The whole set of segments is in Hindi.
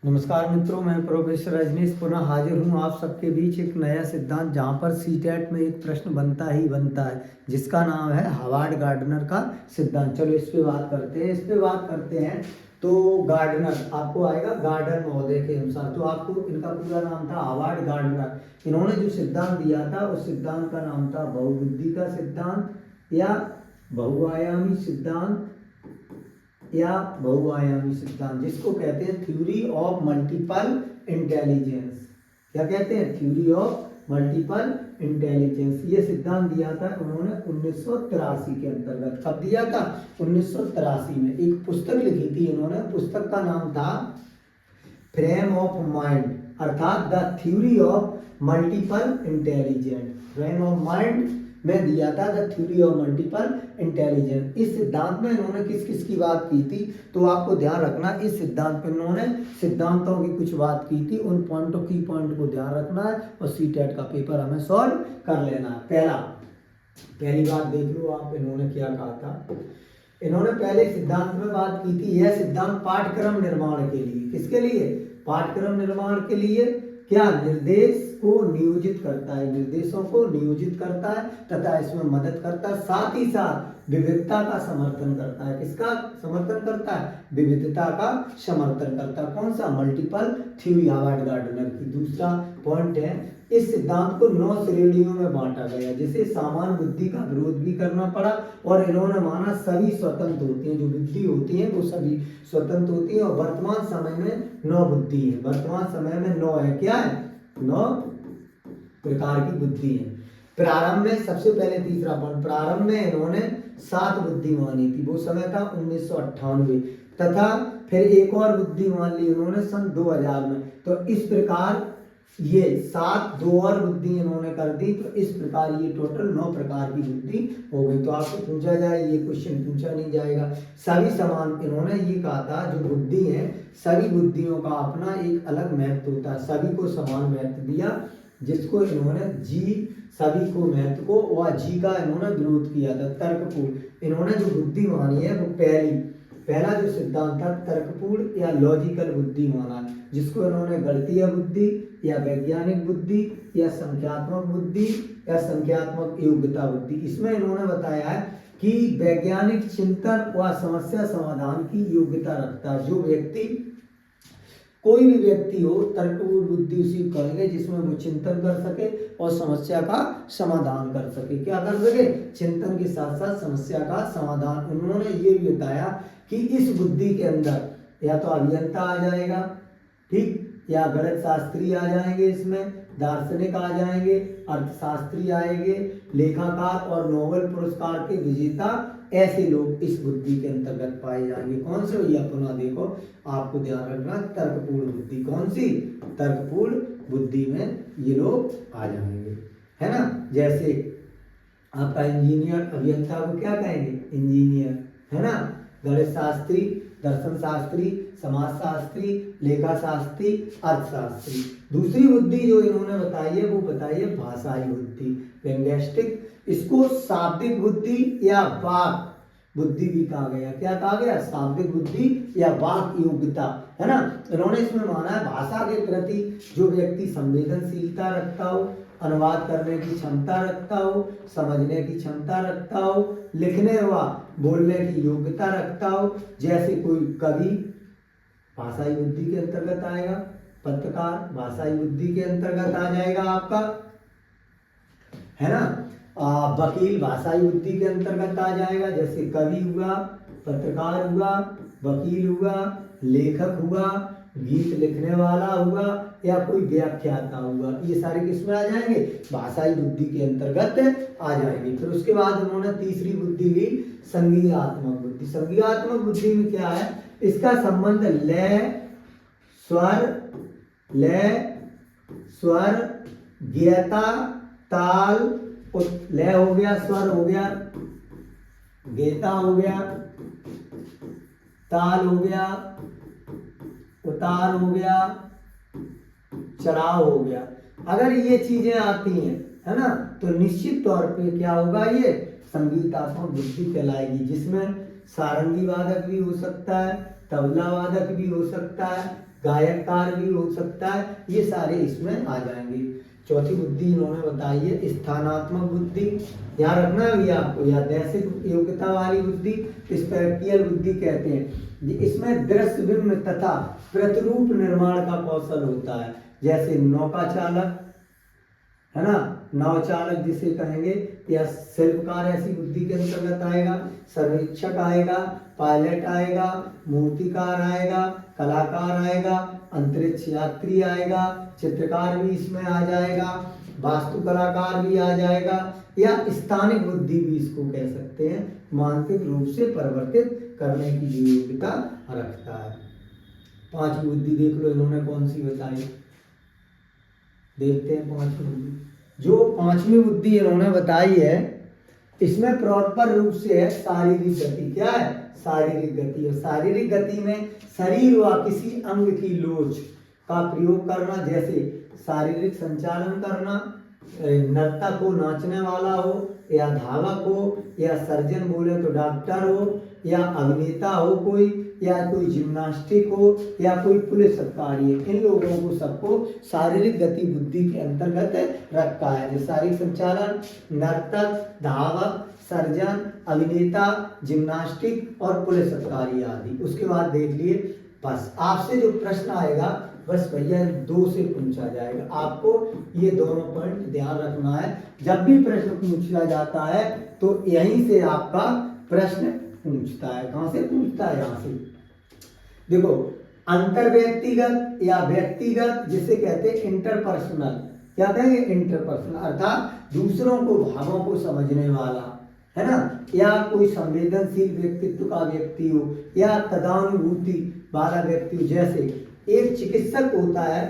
नमस्कार मित्रों, मैं प्रोफेसर रजनीश पुनः हाजिर हूँ आप सबके बीच एक नया सिद्धांत जहाँ पर सीटेट में एक प्रश्न बनता ही बनता है जिसका नाम है हावर्ड गार्डनर का सिद्धांत। चलो इस पे बात करते हैं। तो गार्डनर आपको आएगा गार्डन महोदय के अनुसार, तो आपको इनका पूरा नाम था हावर्ड गार्डनर। इन्होंने जो सिद्धांत दिया था उस सिद्धांत का नाम था बहुबुद्धि का सिद्धांत या बहुआयामी सिद्धांत या बहुआयामी सिद्धांत, जिसको कहते हैं थ्योरी ऑफ मल्टीपल इंटेलिजेंस। क्या कहते हैं? Theory of multiple intelligence. ये सिद्धांत दिया था उन्होंने 1983 के अंतर्गत। कब दिया था? 1983 में। एक पुस्तक लिखी थी इन्होंने, पुस्तक का नाम था फ्रेम ऑफ माइंड, अर्थात the theory of multiple intelligence. Frame of mind में दिया था the theory of multiple intelligence. इस सिद्धांत में इन्होंने किस किस की बात की थी, तो आपको ध्यान रखना इस सिद्धांत में इन्होंने सिद्धांतों की कुछ बात की थी। उन की पॉइंट को ध्यान रखना है और सीटेट का पेपर हमें सॉल्व कर लेना है। पहली बात देख लो आप, इन्होंने क्या कहा था। इन्होंने पहले सिद्धांत में बात की थी, यह सिद्धांत पाठ्यक्रम निर्माण के लिए, किसके लिए? पाठ्यक्रम निर्माण के लिए क्या निर्देश को नियोजित करता है, निर्देशों को नियोजित करता है तथा इसमें मदद करता है। साथ ही साथ विविधता का समर्थन करता है। किसका समर्थन करता है? विविधता का समर्थन करता है। कौन सा? मल्टीपल थ्योरी हावर्ड गार्डनर की। दूसरा पॉइंट है, इस सिद्धांत को 9 श्रेणियों में बांटा गया, जिसे सामान्य बुद्धि का विरोध भी करना पड़ा और इन्होंने माना सभी स्वतंत्र होती हैं। जो बुद्धि होती है वो सभी स्वतंत्र होती है और वर्तमान समय में 9 बुद्धि है। वर्तमान समय में 9 है। क्या है? 9 प्रकार की बुद्धि है। प्रारंभ में सबसे पहले तीसरा पॉइंट, प्रारंभ में इन्होंने 7 बुद्धि मानी थी, वो समय था 1998, तथा फिर एक और बुद्धि मान ली उन्होंने सन 2000 में। तो इस प्रकार ये 7 2 और बुद्धि इन्होंने कर दी, तो इस प्रकार ये टोटल 9 प्रकार की बुद्धि हो गई। तो आपको पूछा जाए, ये क्वेश्चन पूछा नहीं जाएगा। सभी समान, इन्होंने ये कहा था जो बुद्धि है सभी बुद्धियों का अपना एक अलग महत्व होता है, सभी को समान महत्व दिया, जिसको इन्होंने सभी को महत्व को और का इन्होंने विरोध किया था। तर्कपूर्ण, इन्होंने जो बुद्धि मानी है वो पहला जो सिद्धांत था तर्कपूर्ण या लॉजिकल बुद्धि माना, जिसको इन्होंने गणितीय बुद्धि या वैज्ञानिक बुद्धि या संख्यात्मक बुद्धि या संख्यात्मक योग्यता बुद्धि। इसमें इन्होंने बताया है कि वैज्ञानिक चिंतन व समस्या समाधान की योग्यता रखता है। जो व्यक्ति, कोई भी व्यक्ति हो, तर्कपूर्ण बुद्धि उसी करेंगे जिसमें वो चिंतन कर सके और समस्या का समाधान कर सके। क्या कर सके? चिंतन के साथ साथ समस्या का समाधान। उन्होंने ये भी बताया कि इस बुद्धि के अंदर या तो अभियंता आ जाएगा, ठीक, या गणित शास्त्री आ जाएंगे, इसमें दार्शनिक आ जाएंगे, अर्थशास्त्री आएंगे, लेखाकार और नोबेल पुरस्कार के विजेता, ऐसे लोग इस बुद्धि के अंतर्गत पाए जाएंगे। कौन से भैया? पुनः देखो, आपको ध्यान रखना, तर्कपूर्ण बुद्धि। कौन सी? तर्कपूर्ण बुद्धि में ये लोग आ जाएंगे, है ना। जैसे आपका इंजीनियर, अभियंता को क्या कहेंगे? इंजीनियर, है ना। गणित शास्त्री, दर्शन शास्त्री, समाज शास्त्री, लेखा शास्त्री, अर्थशास्त्री। दूसरी बुद्धि जो इन्होंने बताई है वो बताई है भाषाई बुद्धि, लिंग्विस्टिक। इसको शाब्दिक बुद्धि या वाक बुद्धि भी कहा गया। क्या कहा गया? शाब्दिक बुद्धि या वाक योग्यता, है ना। इन्होंने इसमें माना है भाषा के प्रति जो व्यक्ति संवेदनशीलता रखता हो, अनुवाद करने की क्षमता रखता हो, समझने की क्षमता रखता हो, लिखने व बोलने की योग्यता रखता हो, जैसे कोई कवि भाषाई बुद्धि के अंतर्गत आएगा, पत्रकार भाषाई बुद्धि के अंतर्गत आ जाएगा आपका, है ना। वकील भाषाई बुद्धि के अंतर्गत आ जाएगा, जैसे कवि हुआ, पत्रकार हुआ, वकील हुआ, लेखक हुआ, गीत लिखने वाला हुआ या कोई व्याख्याता हुआ। ये सारे किसमें आ जाएंगे? भाषाई बुद्धि के अंतर्गत आ जाएंगे। फिर उसके बाद उन्होंने तीसरी बुद्धि ली, संज्ञात्मक बुद्धि। संज्ञात्मक बुद्धि में क्या है? इसका संबंध लय स्वर ज्ञता ताल, लय हो गया, स्वर हो गया, ज्ञता हो गया, ताल हो गया, उतार हो गया, चढ़ाव हो गया। अगर ये चीजें आती हैं, है ना, तो निश्चित तौर पे क्या होगा? ये संगीतात्मक बुद्धि कहलाएगी, जिसमें सारंगी वादक भी हो सकता है, तबला वादक भी हो सकता है, गायककार भी हो सकता है, ये सारे इसमें आ जाएंगे। चौथी बुद्धि इन्होंने बताई है स्थानात्मक बुद्धि, ध्यान रखना है भैया आपको, या दैसिक योग्यता वाली बुद्धि, स्पेक्टियल बुद्धि कहते हैं। इसमें दृश्य बिंब तथा प्रतिरूप निर्माण का कौशल होता है, जैसे नौका चालक है ना, नाव चालक जिसे कहेंगे, या शिल्पकार ऐसी बुद्धि के अंतर्गत आएगा, सर्वेक्षक आएगा, पायलट आएगा, मूर्तिकार आएगा, कलाकार आएगा, अंतरिक्ष यात्री आएगा, चित्रकार भी इसमें आ जाएगा, वास्तु कलाकार भी आ जाएगा, या स्थानिक बुद्धि भी इसको कह सकते हैं, मानसिक रूप से परिवर्तित करने की जो योग्यता रखता है। पांचवी बुद्धि देख लो इन्होंने कौन सी बताई, देखते हैं पांचवी बुद्धि। जो पांचवी बुद्धि इन्होंने बताई है इसमें प्रॉपर रूप से है शारीरिक गति। क्या है? शारीरिक गति। और शारीरिक गति में शरीर व किसी अंग की लोच का प्रयोग करना, जैसे शारीरिक संचालन करना, नर्तक हो, नाचने वाला हो, या धावक हो, या सर्जन बोले तो डॉक्टर हो, या अभिनेता हो कोई, या कोई जिम्नास्टिक हो, या कोई पुलिस अधिकारी, इन लोगों को सबको शारीरिक गति बुद्धि के अंतर्गत रखा है। जो शारीरिक संचालन, नर्तक, धावक, सर्जन, अभिनेता, जिम्नास्टिक और पुलिस अधिकारी आदि। उसके बाद देख लिए, बस आपसे जो प्रश्न आएगा बस भैया 2 से पूछा जाएगा। आपको ये दोनों पॉइंट ध्यान रखना है। जब भी प्रश्न पूछा जाता है तो यहीं से आपका प्रश्न पूछता है। कहां से पूछता है? यहाँ से देखो, अंतर व्यक्तिगत या व्यक्तिगत जिसे कहते हैं इंटरपर्सनल, क्या कहेंगे? इंटरपर्सनल, अर्थात दूसरों को भावों को समझने वाला, है ना, या कोई संवेदनशील व्यक्तित्व का व्यक्ति हो, या तदानुभूति वाला व्यक्ति हो। जैसे एक चिकित्सक होता है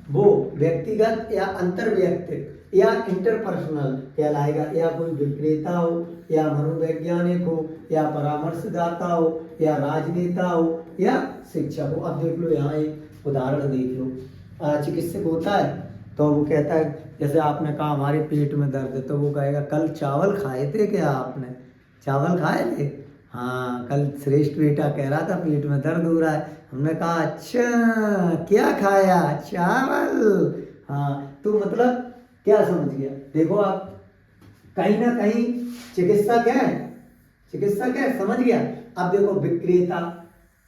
वो व्यक्तिगत या अंतर व्यक्तिगत या इंटरपर्सनल कहलाएगा, या कोई विक्रेता हो, या मनोवैज्ञानिक हो, या परामर्शदाता हो, या राजनेता हो, या शिक्षक हो। अब देख लो यहाँ एक उदाहरण देख लो। चिकित्सक होता है तो वो कहता है, जैसे आपने कहा हमारे पेट में दर्द है, तो वो कहेगा कल चावल खाए थे क्या आपने? चावल खाए थे? हाँ, कल श्रेष्ठ बेटा कह रहा था पेट में दर्द हो रहा है। हमने कहा अच्छा क्या खाया? चावल। हाँ, तो मतलब क्या समझ गया? देखो आप, कहीं ना कहीं चिकित्सक है, चिकित्सक है, समझ गया। अब देखो विक्रेता,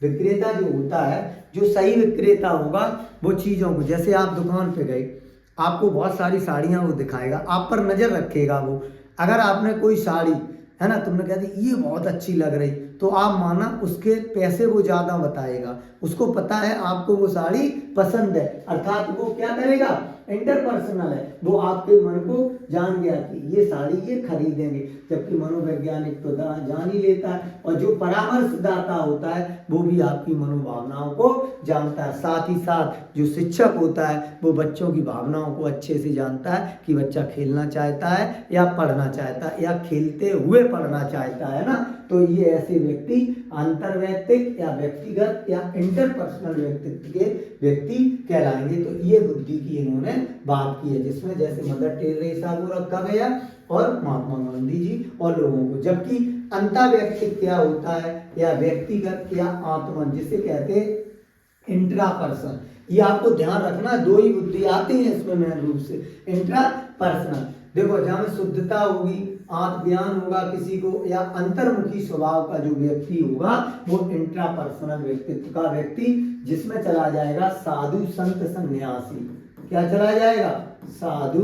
विक्रेता जो होता है, जो सही विक्रेता होगा वो चीज़ों को, जैसे आप दुकान पे गए, आपको बहुत सारी साड़ियाँ वो दिखाएगा, आप पर नज़र रखेगा वो। अगर आपने कोई साड़ी, है ना, तुमने कह दी ये बहुत अच्छी लग रही, तो आप माना उसके पैसे वो ज़्यादा बताएगा, उसको पता है आपको वो साड़ी पसंद है, अर्थात वो क्या करेगा? इंटरपर्सनल है, वो आपके मन को जान गया कि ये साड़ी ये खरीदेंगे। जबकि मनोवैज्ञानिक तो जान ही लेता है, और जो परामर्शदाता होता है वो भी आपकी मनोभावनाओं को जानता है। साथ ही साथ जो शिक्षक होता है वो बच्चों की भावनाओं को अच्छे से जानता है कि बच्चा खेलना चाहता है या पढ़ना चाहता है, या खेलते हुए पढ़ना चाहता है ना। तो ये ऐसे व्यक्ति अंतर्वैयक्तिक या व्यक्तिगत या इंटरपर्सनल व्यक्तित्व के व्यक्ति कहलाएंगे। तो ये बुद्धि की इन्होंने बात की है, जिसमें जैसे मदर टेरेसा को रखा गया और महात्मा गांधी जी और लोगों को। जबकि अंतर्वैयक्तिक क्या होता है, या व्यक्तिगत या आत्मन जिसे कहते हैं इंट्रापर्सन, ये आपको ध्यान रखना। 2 ही बुद्धि आती है इसमें मेन रूप से, इंट्रापर्सनल। देखो, जहाँ में शुद्धता होगी, आत्मज्ञान होगा किसी को, या अंतर्मुखी स्वभाव का जो व्यक्ति होगा वो इंट्रापर्सनल व्यक्तित्व का व्यक्ति, जिसमें चला जाएगा साधु संत सन्यासी। क्या चला जाएगा? साधु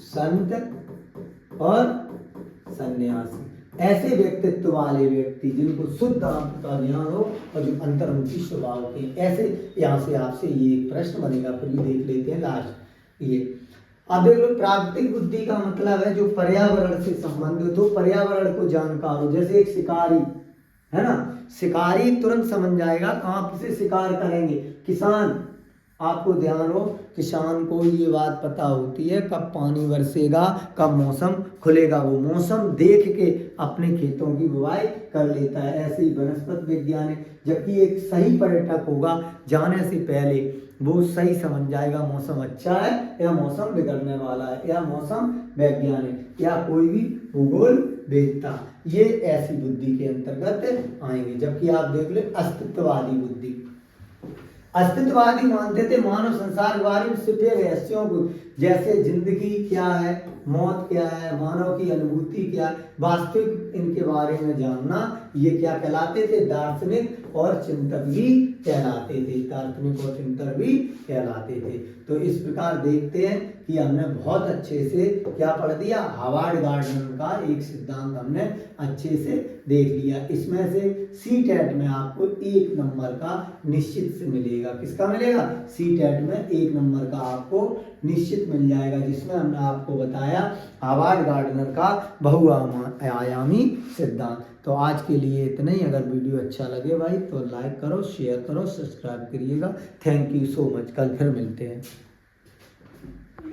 संत और सन्यासी। ऐसे व्यक्तित्व वाले व्यक्ति जिनको शुद्ध आत्म का ज्ञान हो और जो अंतर्मुखी स्वभाव के, ऐसे यहाँ से आपसे ये प्रश्न बनेगा। फिर भी देख लेते हैं लास्ट ये। अब देख लो, प्राकृतिक बुद्धि का मतलब है जो पर्यावरण से संबंधित हो, पर्यावरण को जानकार हो। जैसे एक शिकारी है ना, शिकारी तुरंत समझ जाएगा कहाँ से शिकार करेंगे। किसान, आपको ध्यान हो, किसान को ये बात पता होती है कब पानी बरसेगा, कब मौसम खुलेगा, वो मौसम देख के अपने खेतों की बुवाई कर लेता है। ऐसे ही वनस्पति वैज्ञानिक, जबकि एक सही पर्यटक होगा, जाने से पहले वो सही समझ जाएगा मौसम अच्छा है या मौसम बिगड़ने वाला है, या मौसम वैज्ञानिक या कोई भी भूगोल वेदता, ये ऐसी बुद्धि के अंतर्गत आएंगे। जबकि आप देख ले अस्तित्ववादी बुद्धि, अस्तित्ववादी मानते थे मानव संसार के बारे में सिर्फ रहस्यों को, जैसे जिंदगी क्या है, मौत क्या है, मानव की अनुभूति क्या है, वास्तविक इनके बारे में जानना, ये क्या कहलाते थे, दार्शनिक और चिंतक भी कहलाते थे, दार्शनिक और चिंतक भी कहलाते थे। तो इस प्रकार देखते हैं कि हमने बहुत अच्छे से क्या पढ़ दिया, हावर्ड गार्डनर का एक सिद्धांत हमने अच्छे से देख लिया। इसमें से सीटेट में आपको 1 नंबर का निश्चित से मिलेगा। किसका मिलेगा, सीटेट में 1 नंबर का आपको निश्चित मिल जाएगा, जिसमें हमने आपको बताया हावर्ड गार्डनर का बहुआयामी सिद्धांत। तो आज के लिए इतना ही। अगर वीडियो अच्छा लगे भाई तो लाइक करो, शेयर करो, सब्सक्राइब करिएगा। Thank you so much. कल फिर मिलते हैं।